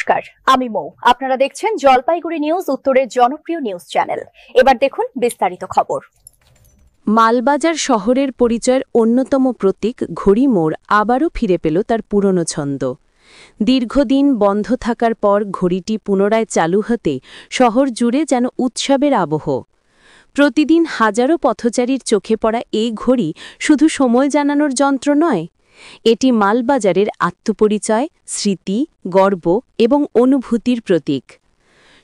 নমস্কার, আমি মৌ। আপনারা দেখছেন জলপাইগুড়ি নিউজ, উত্তরের জনপ্রিয় নিউজ চ্যানেল। এবার দেখুন বিস্তারিত খবর। মালবাজার শহরের পরিচয়ের অন্যতম প্রতীক ঘড়ি মোড় আবারও ফিরে পেল তার পুরনো ছন্দ। দীর্ঘদিন বন্ধ থাকার পর ঘড়িটি পুনরায় চালু হতে শহর জুড়ে যেন উৎসবের আবহ। প্রতিদিন হাজারো পথচারীর চোখে পড়া এই ঘড়ি শুধু সময় জানানোর যন্ত্র নয়, এটি মালবাজারের আত্মপরিচয়, স্মৃতি, গর্ব এবং অনুভূতির প্রতীক।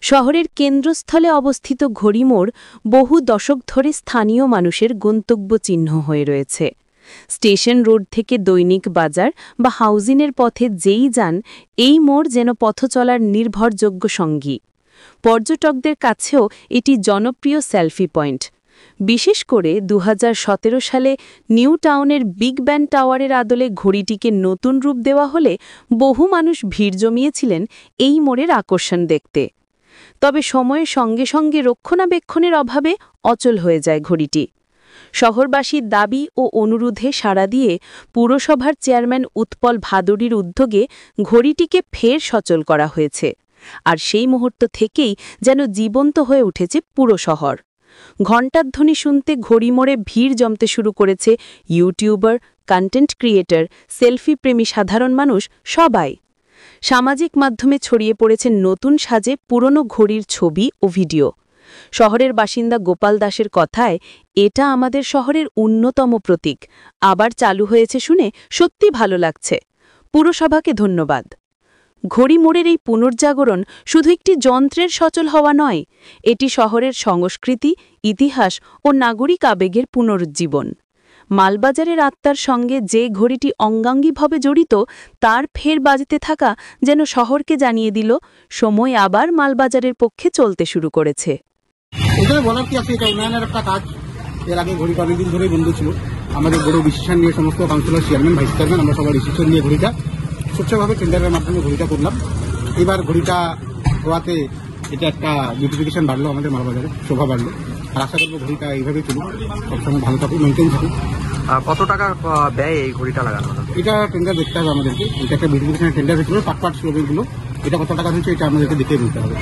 শহরের কেন্দ্রস্থলে অবস্থিত ঘড়িমোড় বহু দশক ধরে স্থানীয় মানুষের গন্তব্য চিহ্ন হয়ে রয়েছে। স্টেশন রোড থেকে দৈনিক বাজার বা হাউজিনের পথে যেই যান, এই মোড় যেন পথ চলার নির্ভরযোগ্য সঙ্গী। পর্যটকদের কাছেও এটি জনপ্রিয় সেলফি পয়েন্ট। বিশেষ করে 2017 সালে নিউ টাউনের বিগ ব্যান টাওয়ারের আদলে ঘড়িটিকে নতুন রূপ দেওয়া হলে বহু মানুষ ভিড় জমিয়েছিলেন এই মোড়ের আকর্ষণ দেখতে। তবে সময়ের সঙ্গে সঙ্গে রক্ষণাবেক্ষণের অভাবে অচল হয়ে যায় ঘড়িটি। শহরবাসীর দাবি ও অনুরোধে সাড়া দিয়ে পুরসভার চেয়ারম্যান উৎপল ভাদুড়ির উদ্যোগে ঘড়িটিকে ফের সচল করা হয়েছে। আর সেই মুহূর্ত থেকেই যেন জীবন্ত হয়ে উঠেছে পুরো শহর। ঘণ্টাধ্বনি শুনতে ঘড়িমোড়ে ভিড় জমতে শুরু করেছে ইউটিউবার, কন্টেন্ট ক্রিয়েটর, সেলফি প্রেমী সাধারণ মানুষ সবাই। সামাজিক মাধ্যমে ছড়িয়ে পড়েছে নতুন সাজে পুরনো ঘড়ির ছবি ও ভিডিও। শহরের বাসিন্দা গোপাল দাসের কথায়, এটা আমাদের শহরের অন্যতম প্রতীক। আবার চালু হয়েছে শুনে সত্যি ভালো লাগছে। পুরসভাকে ধন্যবাদ। ঘড়ি মোড়ের এই পুনর্জাগরণ শুধু একটি যন্ত্রের সচল হওয়া নয়, এটি শহরের সংস্কৃতি, ইতিহাস ও নাগরিক আবেগের পুনরুজ্জীবন। মালবাজারের আত্মার সঙ্গে যে ঘড়িটি অঙ্গাঙ্গিভাবে জড়িত, তার ফের বাজতে থাকা যেন শহরকে জানিয়ে দিল, সময় আবার মালবাজারের পক্ষে চলতে শুরু করেছে। এখানে বলার কি আছে, এটা উন্নয়নের একটা কাজ। এর আগে ঘড়িটা অনেকদিন ধরেই বন্ধ ছিল। আমাদের বড় ডিসিশন নিয়ে সমস্ত কাউন্সিলর, চেয়ারম্যান, ভাইস চেয়ারম্যান আমরা সবাই ডিসিশন নিয়ে ঘড়িটা স্বচ্ছভাবে টেন্ডারের মাধ্যমে ঘড়িটা করলাম। এবার ঘড়িটা হওয়াতে এটা একটা বিউটিফিকেশন বাড়লো, আমাদের মালবাজারে শোভা বাড়লো। আর আশা করবো ঘড়িটা এইভাবেই চলুক, সবসময় ভালো থাকুক, মেনটেন থাকুক। কত টাকা ব্যয় এই ঘড়িটা লাগানো? এটা টেন্ডার দেখতে হবে আমাদেরকে। এটা একটা বিউটিফিকেশনের টেন্ডার হয়েছিল, পাট শ্রমিকগুলো। এটা কত টাকা হচ্ছে এটা আমাদেরকে দেখে নিতে হবে।